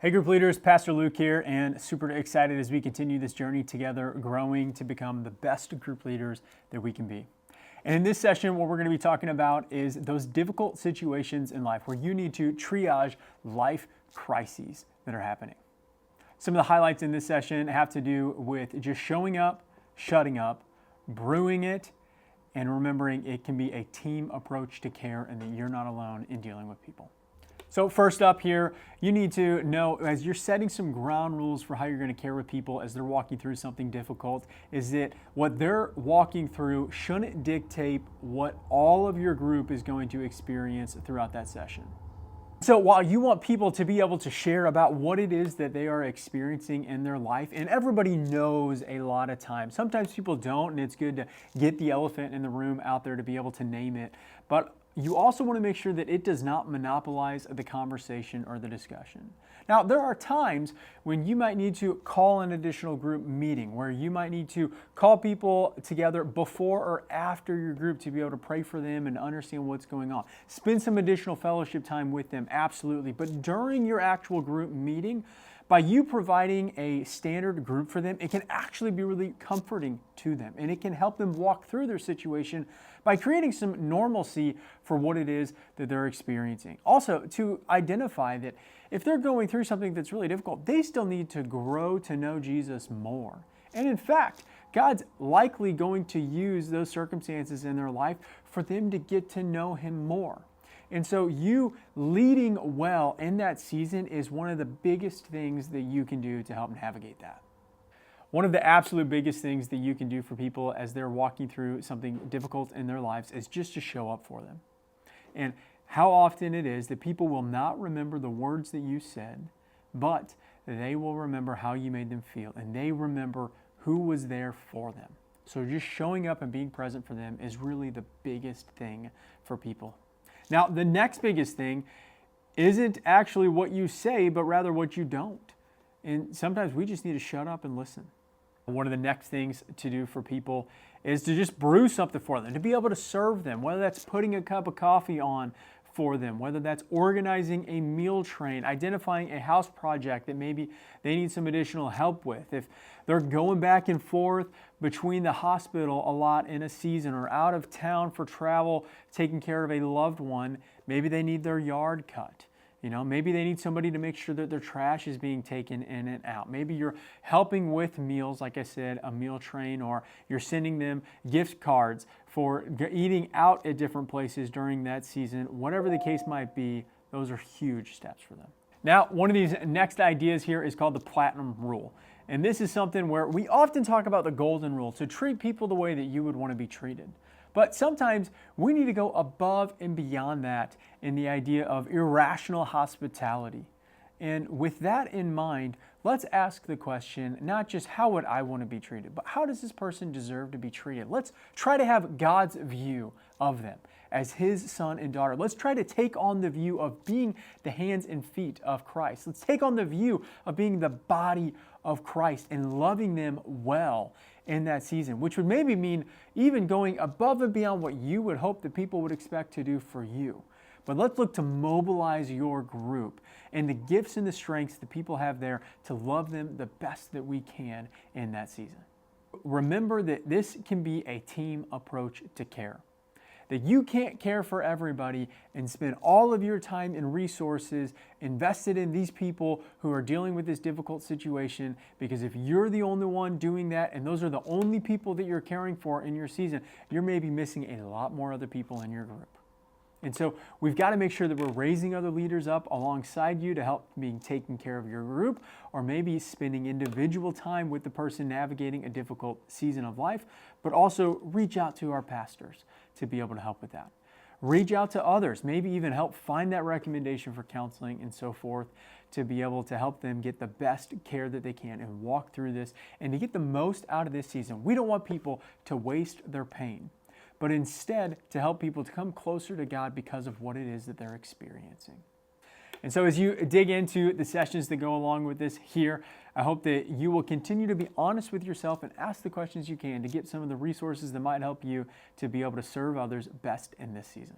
Hey group leaders, Pastor Luke here, and super excited as we continue this journey together, growing to become the best group leaders that we can be. And in this session, what we're going to be talking about is those difficult situations in life where you need to triage life crises that are happening. Some of the highlights in this session have to do with just showing up, shutting up, brewing it, and remembering it can be a team approach to care and that you're not alone in dealing with people. So first up here, you need to know as you're setting some ground rules for how you're going to care with people as they're walking through something difficult, is that what they're walking through shouldn't dictate what all of your group is going to experience throughout that session. So while you want people to be able to share about what it is that they are experiencing in their life, and everybody knows a lot of times, sometimes people don't, and it's good to get the elephant in the room out there to be able to name it, but you also want to make sure that it does not monopolize the conversation or the discussion. Now, there are times when you might need to call an additional group meeting, where you might need to call people together before or after your group to be able to pray for them and understand what's going on. Spend some additional fellowship time with them, absolutely. But during your actual group meeting, by you providing a standard group for them, it can actually be really comforting to them, and it can help them walk through their situation by creating some normalcy for what it is that they're experiencing. Also, to identify that if they're going through something that's really difficult, they still need to grow to know Jesus more. And in fact, God's likely going to use those circumstances in their life for them to get to know Him more. And so you leading well in that season is one of the biggest things that you can do to help navigate that. One of the absolute biggest things that you can do for people as they're walking through something difficult in their lives is just to show up for them. And how often it is that people will not remember the words that you said, but they will remember how you made them feel, and they remember who was there for them. So just showing up and being present for them is really the biggest thing for people. Now, the next biggest thing isn't actually what you say, but rather what you don't. And sometimes we just need to shut up and listen. One of the next things to do for people is to just brew something for them, to be able to serve them, whether that's putting a cup of coffee on for them, whether that's organizing a meal train, identifying a house project that maybe they need some additional help with. If they're going back and forth between the hospital a lot in a season or out of town for travel, taking care of a loved one, maybe they need their yard cut. Maybe they need somebody to make sure that their trash is being taken in and out. Maybe you're helping with meals, like I said, a meal train, or you're sending them gift cards for eating out at different places during that season. Whatever the case might be, those are huge steps for them. Now, one of these next ideas here is called the Platinum Rule. And this is something where we often talk about the golden rule, to treat people the way that you would want to be treated. But sometimes we need to go above and beyond that in the idea of irrational hospitality. And with that in mind, let's ask the question, not just how would I want to be treated, but how does this person deserve to be treated? Let's try to have God's view of them as His son and daughter. Let's try to take on the view of being the hands and feet of Christ. Let's take on the view of being the body of Christ and loving them well in that season, which would maybe mean even going above and beyond what you would hope that people would expect to do for you. But let's look to mobilize your group and the gifts and the strengths that people have there to love them the best that we can in that season. Remember that this can be a team approach to care. That you can't care for everybody and spend all of your time and resources invested in these people who are dealing with this difficult situation, because if you're the only one doing that and those are the only people that you're caring for in your season, you're maybe missing a lot more other people in your group. And so we've got to make sure that we're raising other leaders up alongside you to help being taking care of your group, or maybe spending individual time with the person navigating a difficult season of life, but also reach out to our pastors to be able to help with that. Reach out to others, maybe even help find that recommendation for counseling and so forth, to be able to help them get the best care that they can and walk through this and to get the most out of this season. We don't want people to waste their pain, but instead to help people to come closer to God because of what it is that they're experiencing. And so as you dig into the sessions that go along with this here, I hope that you will continue to be honest with yourself and ask the questions you can to get some of the resources that might help you to be able to serve others best in this season.